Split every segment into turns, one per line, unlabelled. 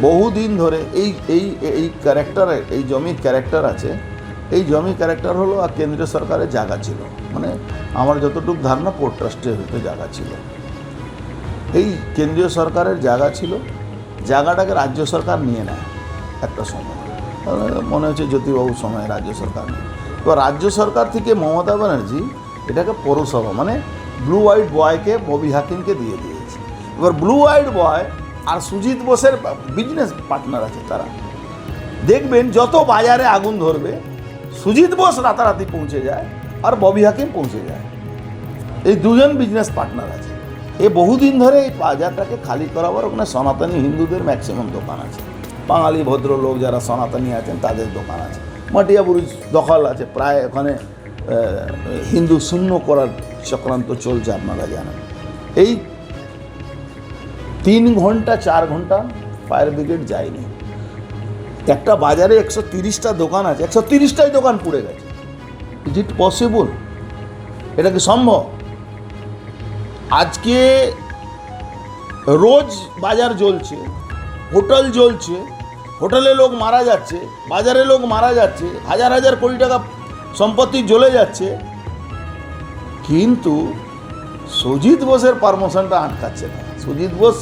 বহুদিন ধরে এই এই এই ক্যারেক্টারে, এই জমির ক্যারেক্টার আছে, এই জমির ক্যারেক্টার হলো আর কেন্দ্রীয় সরকারের জায়গা ছিল, মানে আমার যতটুকু ধারণা পোর্ট ট্রাস্টের হতে জায়গা ছিল। এই কেন্দ্রীয় সরকারের জায়গা ছিল, জায়গাটাকে রাজ্য সরকার নিয়ে নেয় একটা সময়, মনে হচ্ছে জ্যোতিবাবুর সময় রাজ্য সরকার নেয়। এবার রাজ্য সরকার থেকে মমতা ব্যানার্জি এটাকে পৌরসভা মানে ব্লু হোয়াইট বয়কে ববি হাকিমকে দিয়ে দিয়েছে। এবার ব্লু হোয়াইট বয় আর সুজিত বোসের বিজনেস পার্টনার আছে, তারা দেখবেন যত বাজারে আগুন ধরবে সুজিত বোস রাতারাতি পৌঁছে যায় আর ববি হাকিম পৌঁছে যায়। এই দুজন বিজনেস পার্টনার আছে। এ বহুদিন ধরে এই বাজারটাকে খালি করাবার ওখানে সনাতনী হিন্দুদের ম্যাক্সিমাম দোকান আছে, বাঙালি ভদ্রলোক যারা সনাতনী আছেন তাদের দোকান আছে, মাটিয়াবুরুজ দখল আছে প্রায়, ওখানে হিন্দু শূন্য করার চক্রান্ত চলছে, আপনারা জানেন। এই 3 ঘন্টা 4 ঘন্টা ফায়ার ব্রিগেড যায়নি। একটা বাজারে 130টা দোকান আছে, 130টাই দোকান পুড়ে গেছে। Is it possible? এটা কি সম্ভব? আজকে রোজ বাজার জ্বলছে, হোটেল জ্বলছে, হোটেলে লোক মারা যাচ্ছে, বাজারে লোক মারা যাচ্ছে, হাজার হাজার কোটি টাকা সম্পত্তি জ্বলে যাচ্ছে, কিন্তু সুজিত বোসের পারমিশনটা আটকাচ্ছে না। সুজিত বোস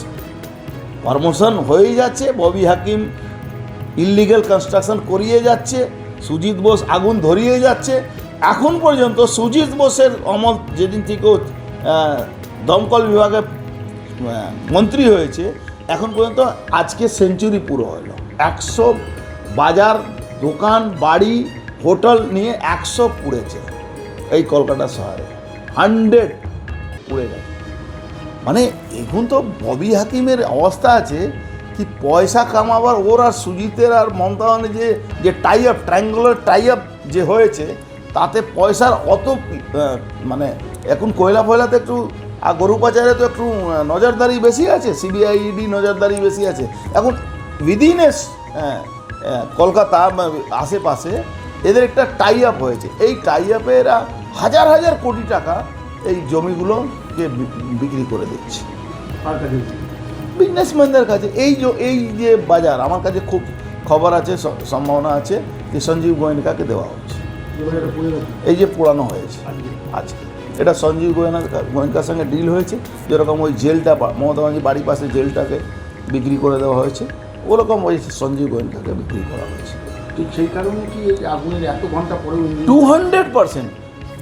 পারমিশন হয়ে যাচ্ছে, ববি হাকিম ইললিগাল কনস্ট্রাকশন করিয়ে যাচ্ছে, সুজিত বোস আগুন ধরিয়ে যাচ্ছে। এখন পর্যন্ত সুজিত বোসের আমল যেদিন থেকে দমকল বিভাগে মন্ত্রী হয়েছে এখন পর্যন্ত আজকে সেঞ্চুরি পুরো হলো। 100 বাজার, দোকান, বাড়ি, হোটেল নিয়ে 100 পুড়েছে এই কলকাতা শহরে, 100 পুড়ে গেছে। মানে এখন তো ববি হাকিমের অবস্থা আছে কি পয়সা কামাবার ওর আর সুজিতের আর মমতা যে tie up, triangular tie up যে হয়েছে, তাতে পয়সার অত মানে এখন কয়লা ফয়লাতে একটু আর গরু পাচারে তো একটু নজরদারি বেশি আছে, সিবিআই ইডি নজরদারি বেশি আছে। এখন উইদিন কলকাতা আশেপাশে এদের একটা টাই আপ হয়েছে। এই টাই আপে এরা হাজার হাজার কোটি টাকা এই জমিগুলোকে বিক্রি করে দিচ্ছে বিজনেসম্যানদের কাছে। এই যে বাজার, আমার কাছে খুব খবর আছে, সম্ভাবনা আছে যে সঞ্জীব গোয়েঙ্কাকে দেওয়া হচ্ছে, এই যে পোড়ানো হয়েছে আজকে, এটা সঞ্জীব গোয়েঙ্কার সঙ্গে ডিল হয়েছে। যেরকম ওই জেলটা মমতা ব্যানার্জি বাড়ির পাশে জেলটাকে বিক্রি করে দেওয়া হয়েছে, ওরকম ওই সঞ্জীব গোয়েঙ্কাকে বিক্রি করা হয়েছে।
ঠিক সেই কারণে কি আগুনের এত ঘন্টা পরে
200%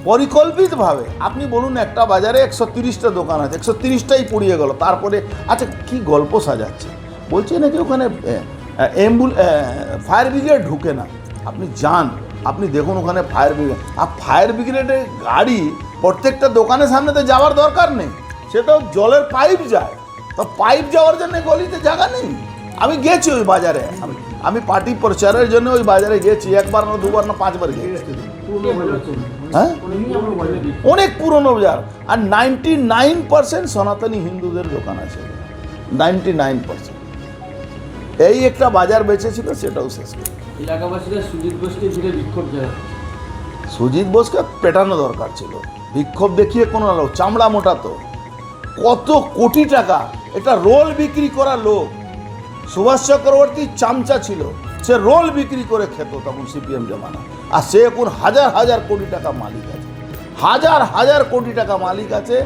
পরিকল্পিতভাবে। আপনি বলুন একটা বাজারে 130টা দোকান আছে, 130টাই পুড়িয়ে গেল। তারপরে আচ্ছা কি গল্প সাজাচ্ছে, বলছে নাকি ওখানে ফায়ার ব্রিগেড ঢুকে না। আপনি যান, আপনি দেখুন ওখানে ফায়ার ব্রিগেড, আর ফায়ার ব্রিগেডের গাড়ি প্রত্যেকটা দোকানের সামনে তো যাওয়ার দরকার নেই, সে তো জলের পাইপ যায়, তো পাইপ যাওয়ার জন্য গলিতে জায়গা নেই। আমি গেছি ওই বাজারে, আমি পার্টি প্রচারের জন্য ওই বাজারে গেছি, 1বার না 2বার না 5বার গেছি। হ্যাঁ, অনেক পুরনো বাজার, আর 99% সনাতনী হিন্দুদের দোকান আছে, 99%। এই একটা বাজার বেঁচেছিল, সেটাও শেষ করে।
এলাকাবাসীরা সুজিত বোসকে ঘিরে বিক্ষোভ জানায়।
সুজিত বোসকে পেটানো দরকার ছিল, বিক্ষোভ দেখিয়ে কোনো লোক চামড়া মোটা তো কত কোটি টাকা, এটা রোল বিক্রি করা লোক। সুভাষ চক্রবর্তী চামচা ছিল, সে রোল বিক্রি করে খেত তখন সিপিএম জমানা, আর সে এখন হাজার হাজার কোটি টাকা মালিক আছে, হাজার হাজার কোটি টাকা মালিক আছে।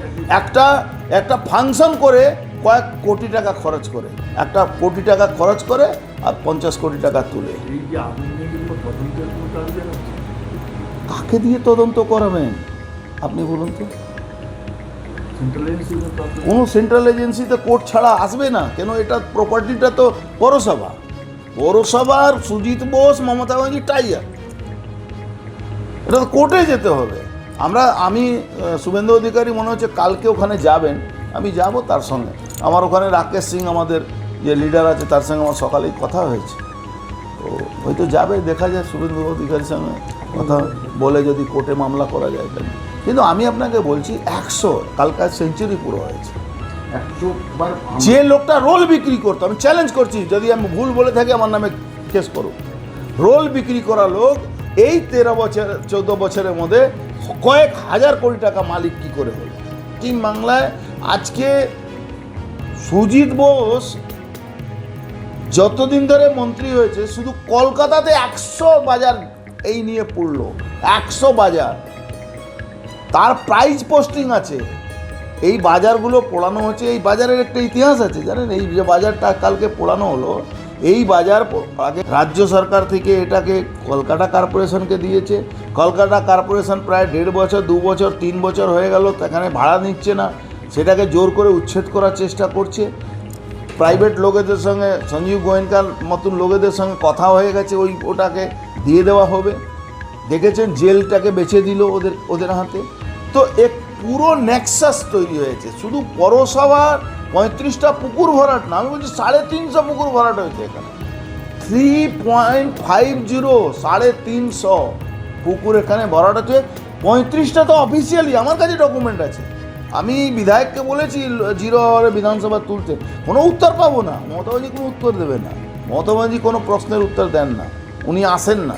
একটা ফাংশন করে কয়েক কোটি টাকা খরচ করে, 1 কোটি টাকা খরচ করে আর 50 কোটি টাকা তুলে। কাকে দিয়ে তদন্ত করাবেন আপনি বলুন তো? কোনো সেন্ট্রাল এজেন্সিতে কোর্ট ছাড়া আসবে না কেন? এটা প্রপার্টিটা তো পৌরসভার সুজিত বোস মমতা ব্যানার্জি টাইয়ার, এটা তো কোর্টে যেতে হবে। আমি শুভেন্দু অধিকারী মনে হচ্ছে কালকে ওখানে যাবেন, আমি যাব তার সঙ্গে। আমার ওখানে রাকেশ সিং আমাদের যে লিডার আছে তার সঙ্গে আমার সকালেই কথা হয়েছে, তো হয়তো যাবে, দেখা যায় শুভেন্দু অধিকারীর সঙ্গে কথা বলে যদি কোর্টে মামলা করা যায়। কিন্তু আমি আপনাকে বলছি 100 কালকার সেঞ্চুরি পুরো হয়েছে।
100বার
যে লোকটা রোল বিক্রি করতো, আমি চ্যালেঞ্জ করছি, যদি আমি ভুল বলে থাকি আমার নামে কেস করুন। রোল বিক্রি করা লোক এই 14 বছরের মধ্যে কয়েক হাজার কোটি টাকা মালিক কি করে হলো? টিম বাংলায় আজকে সুজিত বোস যতদিন ধরে মন্ত্রী হয়েছে শুধু কলকাতাতে 100 বাজার এই নিয়ে পড়লো, 100 বাজার, তার প্রাইজ পোস্টিং আছে। এই বাজারগুলো পোড়ানো হচ্ছে, এই বাজারের একটা ইতিহাস আছে জানেন। এই যে বাজারটা কালকে পোড়ানো হলো, এই বাজার আগে রাজ্য সরকার থেকে এটাকে কলকাতা কর্পোরেশনকে দিয়েছে। কলকাতা কর্পোরেশন প্রায় 1.5 বছর 2 বছর 3 বছর হয়ে গেল সেখানে ভাড়া নিচ্ছে না, সেটাকে জোর করে উচ্ছেদ করার চেষ্টা করছে। প্রাইভেট লোকেদের সঙ্গে, সঞ্জীব গোয়েঙ্কার মতন লোকেদের সঙ্গে কথা হয়ে গেছে, ওটাকে দিয়ে দেওয়া হবে। দেখেছেন জেলটাকে বেছে দিল ওদের হাতে। তো এক পুরো নেক্সাস তৈরি হয়েছে। শুধু পৌরসভার 35টা পুকুর ভরাট না, আমি বলছি 350 পুকুর ভরাট হয়েছে এখানে। 3.50 350 পুকুর এখানে ভরাট হচ্ছে। 35টা তো অফিসিয়ালি আমার কাছে ডকুমেন্ট আছে। আমি বিধায়ককে বলেছি 0 আওয়ারে বিধানসভা তুলতে, কোনো উত্তর পাবো না। মমতা ব্যানার্জি কোনো উত্তর দেবে না, মমতা ব্যানার্জি কোনো প্রশ্নের উত্তর দেন না, উনি আসেন না।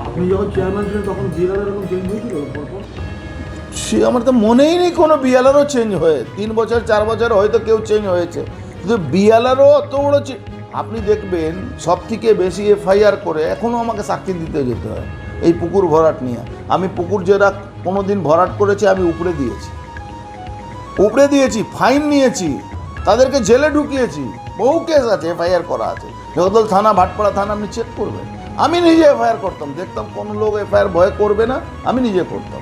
আপনি যখন চেয়ারম্যান ছিলেন তখন বিএলআর এরকম চেঞ্জ হয়েছিল পরপর?
সে আমার তো মনেই নেই কোনো বিএলআরও চেঞ্জ হয়ে। 3 বছর 4 বছর হয়তো কেউ চেঞ্জ হয়েছে, কিন্তু বিএলআরও অত বড় আপনি দেখবেন সব থেকে বেশি এফআইআর করে এখনও আমাকে সাক্ষী দিতে যেতে হয় এই পুকুর ভরাট নিয়ে। আমি পুকুর যেটা কোনো দিন ভরাট করেছি আমি উপড়ে দিয়েছি, ফাইন নিয়েছি, তাদেরকে জেলে ঢুকিয়েছি, বহু কেস আছে, এফআইআর করা আছে। জগদল থানা, ভাটপাড়া থানা আপনি চেক করবেন। আমি নিজে এফআইআর করতাম, দেখতাম কোনো লোক এফআইআর ভয় করবে না, আমি নিজে করতাম।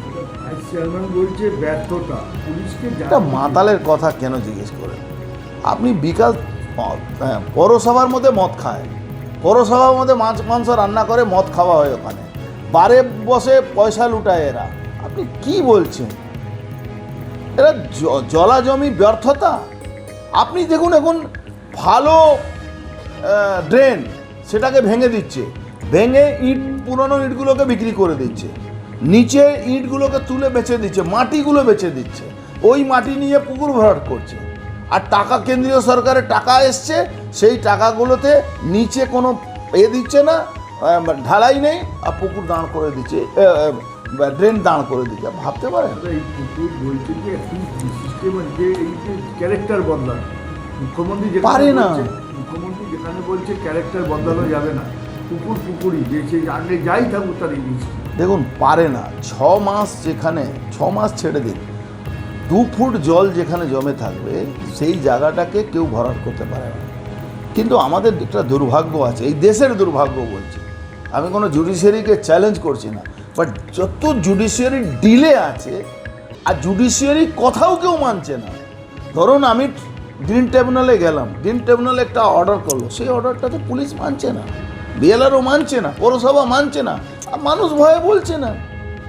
চেয়ারম্যান বলছে ব্যর্থতা পুলিশকে।
এটা মাতালের কথা কেন জিজ্ঞেস করেন আপনি? বিকাল পৌরসভার মধ্যে মদ খায়, পৌরসভার মধ্যে মাংস রান্না করে মদ খাওয়া হয়, ওখানে বারে বসে পয়সা লুটায় এরা। আপনি কি বলছেন? এরা জলা জমি ব্যর্থতা। আপনি দেখুন এখন ভালো ড্রেন সেটাকে ভেঙে দিচ্ছে, ভেঙে ইট, পুরনো ইটগুলোকে বিক্রি করে দিচ্ছে, নিচে ইটগুলোকে তুলে বেচে দিচ্ছে, মাটিগুলো বেচে দিচ্ছে, ওই মাটি নিয়ে পুকুর ভরাট করছে। আর টাকা কেন্দ্রীয় সরকারের টাকা এসছে, সেই টাকাগুলোতে নিচে কোনো দিচ্ছে না, ঢালাই নেই, আর পুকুর দাঁড় করে দিচ্ছে, ড্রেন দাঁড় করে দিচ্ছে। ভাবতে পারেন?
এই পুকুর বলছে যে একটু সিস্টেমের যে এই যে ক্যারেক্টার বদলান, মুখ্যমন্ত্রী
পারে না।
মুখ্যমন্ত্রী যেখানে বলছে ক্যারেক্টার বদলানো যাবে না, পুকুরই যে সেই আগে যাই থাকুক তার ইংলিশ।
দেখুন পারে না। 6 মাস যেখানে, 6 মাস ছেড়ে দিন, 2 ফুট জল যেখানে জমে থাকবে সেই জায়গাটাকে কেউ ভরাট করতে পারে না। কিন্তু আমাদের একটা দুর্ভাগ্য আছে, এই দেশের দুর্ভাগ্য বলছি, আমি কোনো জুডিশিয়ারিকে চ্যালেঞ্জ করছি না, বাট যত জুডিশিয়ারি ডিলে আছে, আর জুডিশিয়ারি কথাও কেউ মানছে না। ধরুন আমি গ্রিন ট্রাইব্যুনালে গেলাম, গ্রিন ট্রাইব্যুনালে একটা অর্ডার করলো, সেই অর্ডারটাতে পুলিশ মানছে না, বিএলআরও মানছে না, পৌরসভা মানছে না, আর মানুষ ভয়ে বলছে না।